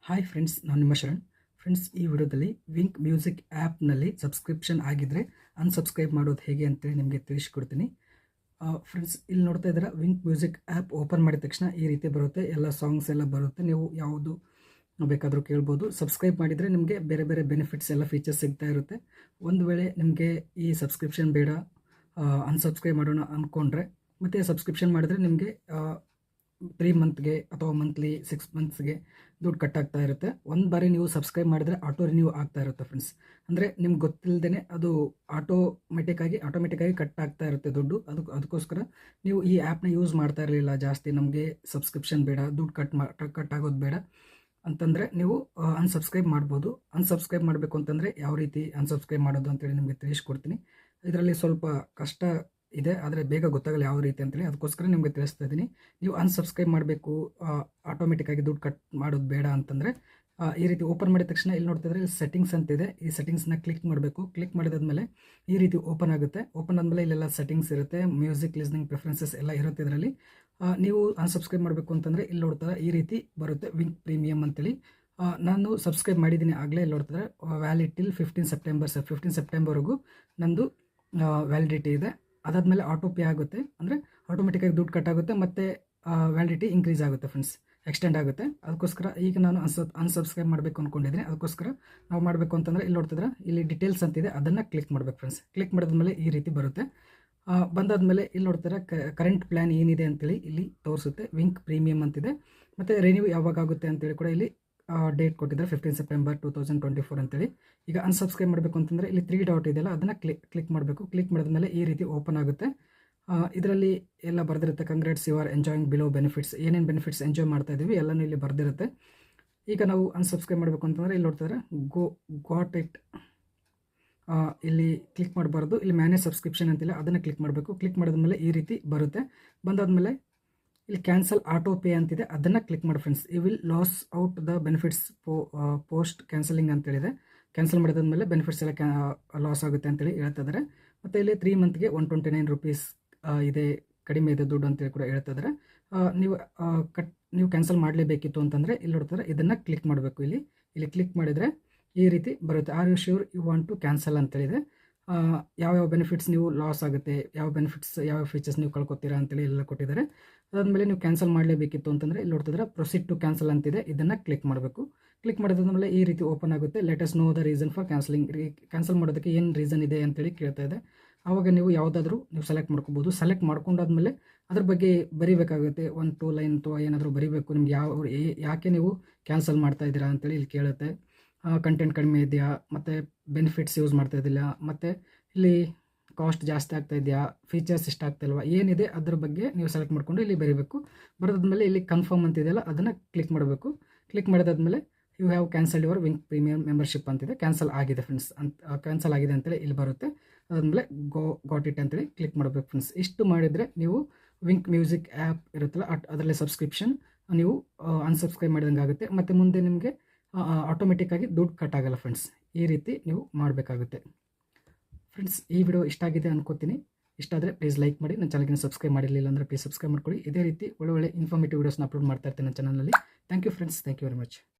Hi friends, ನಾನು ನಿಮ್ಮ Sharan. Friends, ಈ ವಿಡಿಯೋದಲ್ಲಿ ವಿಂಕ್ ಮ್ಯೂಸಿಕ್ ಆ್ಯಪ್ನಲ್ಲಿ ಸಬ್ಸ್ಕ್ರಿಪ್ಷನ್ ಆಗಿದ್ದರೆ ಅನ್ಸಬ್ಸ್ಕ್ರೈಬ್ ಮಾಡೋದು ಹೇಗೆ ಅಂತೇಳಿ ನಿಮಗೆ ತಿಳಿಸ್ಕೊಡ್ತೀನಿ. ಫ್ರೆಂಡ್ಸ್, ಇಲ್ಲಿ ನೋಡ್ತಾ ಇದ್ದೀರಾ, ವಿಂಕ್ ಮ್ಯೂಸಿಕ್ ಆ್ಯಪ್ ಓಪನ್ ಮಾಡಿದ ತಕ್ಷಣ ಈ ರೀತಿ ಬರುತ್ತೆ. ಎಲ್ಲ ಸಾಂಗ್ಸ್ ಎಲ್ಲ ಬರುತ್ತೆ. ನೀವು ಯಾವುದು ಬೇಕಾದರೂ ಕೇಳ್ಬೋದು. ಸಬ್ಸ್ಕ್ರೈಬ್ ಮಾಡಿದರೆ ನಿಮಗೆ ಬೇರೆ ಬೇರೆ ಬೆನಿಫಿಟ್ಸ್ ಎಲ್ಲ ಫೀಚರ್ಸ್ ಸಿಗ್ತಾ ಇರುತ್ತೆ. ಒಂದು ವೇಳೆ ನಿಮಗೆ ಈ ಸಬ್ಸ್ಕ್ರಿಪ್ಷನ್ ಬೇಡ, ಅನ್ಸಬ್ಸ್ಕ್ರೈಬ್ ಮಾಡೋಣ ಅಂದ್ಕೊಂಡ್ರೆ ಮತ್ತು ಸಬ್ಸ್ಕ್ರಿಪ್ಷನ್ ಮಾಡಿದ್ರೆ ನಿಮಗೆ 3 ಮಂತ್ಗೆ ಅಥವಾ ಮಂತ್ಲಿ 6 ಮಂತ್ಸ್ಗೆ ದುಡ್ಡು ಕಟ್ಟಾಗ್ತಾ ಇರುತ್ತೆ. ಒಂದು ಬಾರಿ ನೀವು ಸಬ್ಸ್ಕ್ರೈಬ್ ಮಾಡಿದರೆ ಆಟೋ ರಿನ್ಯೂ ಆಗ್ತಾ ಇರುತ್ತೆ ಫ್ರೆಂಡ್ಸ್. ಅಂದರೆ ನಿಮ್ಗೆ ಗೊತ್ತಿಲ್ಲದೇ ಅದು ಆಟೋಮೆಟಿಕ್ಕಾಗಿ ಕಟ್ ಆಗ್ತಾ ಇರುತ್ತೆ ದುಡ್ಡು. ಅದಕ್ಕೋಸ್ಕರ ನೀವು ಈ ಆ್ಯಪ್ನ ಯೂಸ್ ಮಾಡ್ತಾ ಇರಲಿಲ್ಲ ಜಾಸ್ತಿ, ನಮಗೆ ಸಬ್ಸ್ಕ್ರಿಪ್ಷನ್ ಬೇಡ, ದುಡ್ಡು ಕಟ್ ಆಗೋದು ಬೇಡ ಅಂತಂದರೆ ನೀವು ಅನ್ಸಬ್ಸ್ಕ್ರೈಬ್ ಮಾಡ್ಬೋದು. ಅನ್ಸಬ್ಸ್ಕ್ರೈಬ್ ಮಾಡಬೇಕು ಅಂತಂದರೆ ಯಾವ ರೀತಿ ಅನ್ಸಬ್ಸ್ಕ್ರೈಬ್ ಮಾಡೋದು ಅಂತೇಳಿ ನಿಮಗೆ ತಿಳಿಸ್ಕೊಡ್ತೀನಿ. ಇದರಲ್ಲಿ ಸ್ವಲ್ಪ ಕಷ್ಟ ಇದೆ, ಆದರೆ ಬೇಗ ಗೊತ್ತಾಗಲ್ಲ ಯಾವ ರೀತಿ ಅಂತೇಳಿ. ಅದಕ್ಕೋಸ್ಕರ ನಿಮಗೆ ತಿಳಿಸ್ತಾ ಇದ್ದೀನಿ. ನೀವು ಅನ್ಸಬ್ಸ್ಕ್ರೈಬ್ ಮಾಡಬೇಕು, ಆಟೋಮೆಟಿಕ್ಕಾಗಿ ದುಡ್ಡು ಕಟ್ ಮಾಡೋದು ಬೇಡ ಅಂತಂದರೆ ಈ ರೀತಿ ಓಪನ್ ಮಾಡಿದ ತಕ್ಷಣ ಇಲ್ಲಿ ನೋಡ್ತಿದ್ರೆ ಇಲ್ಲಿ ಸೆಟ್ಟಿಂಗ್ಸ್ ಅಂತಿದೆ. ಈ ಸೆಟ್ಟಿಂಗ್ಸ್ನ ಕ್ಲಿಕ್ ಮಾಡಬೇಕು. ಕ್ಲಿಕ್ ಮಾಡಿದಾದ್ಮೇಲೆ ಈ ರೀತಿ ಓಪನ್ ಆಗುತ್ತೆ. ಓಪನ್ ಆದಮೇಲೆ ಇಲ್ಲೆಲ್ಲ ಸೆಟ್ಟಿಂಗ್ಸ್ ಇರುತ್ತೆ, ಮ್ಯೂಸಿಕ್ ಲಿಸ್ನಿಂಗ್ ಪ್ರಿಫರೆನ್ಸಸ್ ಎಲ್ಲ ಇರುತ್ತೆ. ಇದರಲ್ಲಿ ನೀವು ಅನ್ಸಬ್ಸ್ಕ್ರೈಬ್ ಮಾಡಬೇಕು ಅಂತಂದರೆ ಇಲ್ಲಿ ನೋಡ್ತಾರೆ ಈ ರೀತಿ ಬರುತ್ತೆ, ವಿಂಕ್ ಪ್ರೀಮಿಯಮ್ ಅಂತೇಳಿ. ನಾನು ಸಬ್ಸ್ಕ್ರೈಬ್ ಮಾಡಿದ್ದೀನಿ ಆಗಲೇ. ಇಲ್ಲಿ ನೋಡ್ತಾರೆ ವ್ಯಾಲಿಡ್ ಟಿಲ್ 15 ಸೆಪ್ಟೆಂಬರ್ವರೆಗೂ ನಂದು ವ್ಯಾಲಿಡಿಟಿ ಇದೆ. ಅದಾದಮೇಲೆ ಆಟೋ ಪೇ ಆಗುತ್ತೆ, ಅಂದರೆ ಆಟೋಮೆಟಿಕ್ಕಾಗಿ ದುಡ್ಡು ಕಟ್ ಆಗುತ್ತೆ ಮತ್ತು ವ್ಯಾಲಿಡಿಟಿ ಇನ್ಕ್ರೀಸ್ ಆಗುತ್ತೆ ಫ್ರೆಂಡ್ಸ್, ಎಕ್ಸ್ಟೆಂಡ್ ಆಗುತ್ತೆ. ಅದಕ್ಕೋಸ್ಕರ ಈಗ ನಾನು ಅನ್ಸಬ್ಸ್ಕ್ರೈಬ್ ಮಾಡಬೇಕು ಅಂದ್ಕೊಂಡಿದ್ದೀನಿ. ಅದಕ್ಕೋಸ್ಕರ ನಾವು ಮಾಡಬೇಕು ಅಂತಂದರೆ ಇಲ್ಲಿ ನೋಡ್ತಿದ್ರೆ ಇಲ್ಲಿ ಡೀಟೇಲ್ಸ್ ಅಂತಿದೆ, ಅದನ್ನು ಕ್ಲಿಕ್ ಮಾಡಬೇಕು ಫ್ರೆಂಡ್ಸ್. ಕ್ಲಿಕ್ ಮಾಡಿದ್ಮೇಲೆ ಈ ರೀತಿ ಬರುತ್ತೆ. ಬಂದಾದಮೇಲೆ ಇಲ್ಲಿ ನೋಡ್ತಾರೆ ಕರೆಂಟ್ ಪ್ಲ್ಯಾನ್ ಏನಿದೆ ಅಂತೇಳಿ ಇಲ್ಲಿ ತೋರಿಸುತ್ತೆ. ವಿಂಕ್ ಪ್ರೀಮಿಯಮ್ ಅಂತಿದೆ ಮತ್ತು ರಿನ್ಯೂ ಯಾವಾಗ ಆಗುತ್ತೆ ಅಂತೇಳಿ ಕೂಡ ಇಲ್ಲಿ ಡೇಟ್ ಕೊಟ್ಟಿದ್ದಾರೆ, 15 ಸೆಪ್ಟೆಂಬರ್ 2024 ಅಂತೇಳಿ. ಈಗ ಅನ್ಸಬ್ಸ್ಕ್ರೈಬ್ ಮಾಡಬೇಕು ಅಂತಂದರೆ ಇಲ್ಲಿ 3 ಡಾಟ್ ಇದೆಯಲ್ಲ, ಅದನ್ನು ಕ್ಲಿಕ್ ಮಾಡಬೇಕು. ಕ್ಲಿಕ್ ಮಾಡಿದ್ಮೇಲೆ ಈ ರೀತಿ ಓಪನ್ ಆಗುತ್ತೆ. ಇದರಲ್ಲಿ ಎಲ್ಲ ಬರೆದಿರುತ್ತೆ, congrats you are enjoying below benefits. ಏನೇನು ಬೆನಿಫಿಟ್ಸ್ ಎಂಜಾಯ್ ಮಾಡ್ತಾ ಇದ್ದೀವಿ ಎಲ್ಲನೂ ಇಲ್ಲಿ ಬರೆದಿರುತ್ತೆ. ಈಗ ನಾವು ಅನ್ಸಬ್ಸ್ಕ್ರೈಬ್ ಮಾಡಬೇಕು ಅಂತಂದರೆ ಇಲ್ಲಿ ನೋಡ್ತಿದ್ರೆ ಗಾಟ್ ಇಟ್, ಇಲ್ಲಿ ಕ್ಲಿಕ್ ಮಾಡಬಾರ್ದು. ಇಲ್ಲಿ ಮ್ಯಾನೇಜ್ ಸಬ್ಸ್ಕ್ರಿಪ್ಷನ್ ಅಂತಿಲ್ಲ, ಅದನ್ನು ಕ್ಲಿಕ್ ಮಾಡಬೇಕು. ಕ್ಲಿಕ್ ಮಾಡಿದ್ಮೇಲೆ ಈ ರೀತಿ ಬರುತ್ತೆ. ಬಂದಾದಮೇಲೆ ಇಲ್ಲಿ ಕ್ಯಾನ್ಸಲ್ ಆಟೋ ಪೇ ಅಂತಿದೆ, ಅದನ್ನು ಕ್ಲಿಕ್ ಮಾಡಿ friends. You will lose out the benefits post cancelling ಅಂತೇಳಿದೆ. ಕ್ಯಾನ್ಸಲ್ ಮಾಡಿದಾದ್ಮೇಲೆ ಬೆನಿಫಿಟ್ಸ್ ಎಲ್ಲ ಲಾಸ್ ಆಗುತ್ತೆ ಅಂತೇಳಿ ಹೇಳ್ತಿದ್ದಾರೆ. ಮತ್ತು ಇಲ್ಲಿ 3 ಮಂತ್ಗೆ 129 ರೂಪೀಸ್ ಇದೆ, ಕಡಿಮೆ ಇದೆ ದುಡ್ಡು ಅಂತೇಳಿ ಕೂಡ ಹೇಳ್ತಿದ್ದಾರೆ. ನೀವು ಕ್ಯಾನ್ಸಲ್ ಮಾಡಲೇಬೇಕಿತ್ತು ಅಂತಂದರೆ ಇಲ್ಲಿ ನೋಡ್ತಾರೆ ಇದನ್ನು ಕ್ಲಿಕ್ ಮಾಡಬೇಕು. ಇಲ್ಲಿ ಕ್ಲಿಕ್ ಮಾಡಿದರೆ ಈ ರೀತಿ ಬರುತ್ತೆ. Are you sure you want to cancel ಅಂತೇಳಿದೆ. ಯಾವ್ಯಾವ ಬೆನಿಫಿಟ್ಸ್ ನೀವು ಲಾಸ್ ಆಗುತ್ತೆ, ಯಾವ ಬೆನಿಫಿಟ್ಸ್ ಯಾವ ಫೀಚರ್ಸ್ ನೀವು ಕಳ್ಕೊತೀರಾ ಅಂತೇಳಿ ಎಲ್ಲ ಕೊಟ್ಟಿದ್ದಾರೆ. ಅದಾದಮೇಲೆ ನೀವು ಕ್ಯಾನ್ಸಲ್ ಮಾಡಲೇಬೇಕಿತ್ತು ಅಂತಂದರೆ ಇಲ್ಲಿ ನೋಡ್ತಿದ್ರೆ ಪ್ರೊಸೀಡ್ ಟು ಕ್ಯಾನ್ಸಲ್ ಅಂತಿದೆ, ಇದನ್ನು ಕ್ಲಿಕ್ ಮಾಡಬೇಕು. ಕ್ಲಿಕ್ ಮಾಡಿದಾದ್ಮೇಲೆ ಈ ರೀತಿ ಓಪನ್ ಆಗುತ್ತೆ. Let us know the reason for cancelling. Cancel ಮಾಡೋದಕ್ಕೆ ಏನು ರೀಸನ್ ಇದೆ ಅಂತೇಳಿ ಕೇಳ್ತಾ ಇದೆ. ಆವಾಗ ನೀವು ಯಾವುದಾದ್ರೂ ನೀವು ಸೆಲೆಕ್ಟ್ ಮಾಡ್ಕೋಬೋದು. ಸೆಲೆಕ್ಟ್ ಮಾಡ್ಕೊಂಡಾದ್ಮೇಲೆ ಅದ್ರ ಬಗ್ಗೆ ಬರೀಬೇಕಾಗುತ್ತೆ, 1-2 ಲೈನ್ ಅಥವಾ ಏನಾದರೂ ಬರೀಬೇಕು. ನಿಮ್ಗೆ ಯಾಕೆ ನೀವು ಕ್ಯಾನ್ಸಲ್ ಮಾಡ್ತಾ ಇದ್ದೀರಾ ಅಂತೇಳಿ ಇಲ್ಲಿ ಕೇಳುತ್ತೆ. ಕಂಟೆಂಟ್ ಕಡಿಮೆ ಇದೆಯಾ, ಮತ್ತು ಬೆನಿಫಿಟ್ಸ್ ಯೂಸ್ ಮಾಡ್ತಾ ಇದ್ದಿಲ್ಲ, ಮತ್ತು ಇಲ್ಲಿ ಕಾಸ್ಟ್ ಜಾಸ್ತಿ ಆಗ್ತಾ ಇದೆಯಾ, ಫೀಚರ್ಸ್ ಇಷ್ಟ ಆಗ್ತಾಯಿಲ್ವಾ, ಏನಿದೆ ಅದ್ರ ಬಗ್ಗೆ ನೀವು ಸೆಲೆಕ್ಟ್ ಮಾಡಿಕೊಂಡು ಇಲ್ಲಿ ಬರೀಬೇಕು. ಬರೆದಾದ್ಮೇಲೆ ಇಲ್ಲಿ ಕನ್ಫರ್ಮ್ ಅಂತಿದೆಯಲ್ಲ, ಅದನ್ನು ಕ್ಲಿಕ್ ಮಾಡಬೇಕು. ಕ್ಲಿಕ್ ಮಾಡಿದಾದ್ಮೇಲೆ you have cancelled your Wynk premium membership ಅಂತಿದೆ. ಕ್ಯಾನ್ಸಲ್ ಆಗಿದೆ ಫ್ರೆಂಡ್ಸ್ ಕ್ಯಾನ್ಸಲ್ ಆಗಿದೆ ಅಂತೇಳಿ ಇಲ್ಲಿ ಬರುತ್ತೆ. ಅದಾದಮೇಲೆ ಗಾಟ್ ಇಟ್ ಅಂತೇಳಿ ಕ್ಲಿಕ್ ಮಾಡಬೇಕು ಫ್ರೆಂಡ್ಸ್. ಇಷ್ಟು ಮಾಡಿದರೆ ನೀವು ವಿಂಕ್ ಮ್ಯೂಸಿಕ್ ಆ್ಯಪ್ ಇರುತ್ತಲ್ಲ, ಅದರಲ್ಲಿ ಸಬ್ಸ್ಕ್ರಿಪ್ಷನ್ ನೀವು ಅನ್ಸಬ್ಸ್ಕ್ರೈಬ್ ಮಾಡಿದಂಗೆ ಆಗುತ್ತೆ. ಮತ್ತು ಮುಂದೆ ನಿಮಗೆ ಆಟೋಮೆಟಿಕ್ಕಾಗಿ ದುಡ್ಡು ಕಟ್ ಆಗಲ್ಲ ಫ್ರೆಂಡ್ಸ್. ಈ ರೀತಿ ನೀವು ಮಾಡಬೇಕಾಗುತ್ತೆ ಫ್ರೆಂಡ್ಸ್. ಈ ವಿಡಿಯೋ ಇಷ್ಟ ಆಗಿದೆ ಅನ್ಕೋತೀನಿ. ಇಷ್ಟ ಆದರೆ ಪ್ಲೀಸ್ ಲೈಕ್ ಮಾಡಿ. ನನ್ನ ಚಾನಲ್ಗೆ ಸಬ್ಸ್ಕ್ರೈಬ್ ಮಾಡಿರಲಿಲ್ಲ ಅಂದರೆ ಪ್ಲೀಸ್ ಸಬ್ಸ್ಕ್ರೈಬ್ ಮಾಡ್ಕೊಳ್ಳಿ. ಇದೇ ರೀತಿ ಒಳ್ಳೆ ಇನ್ಫಾರ್ಮೇಟಿವ್ ವೀಡಿಯೋಸ್ನ ಅಪ್ಲೋಡ್ ಮಾಡ್ತಾ ಇರ್ತೀನಿ ನನ್ನ ಚಾನಲಲ್ಲಿ. Thank you friends, thank you very much.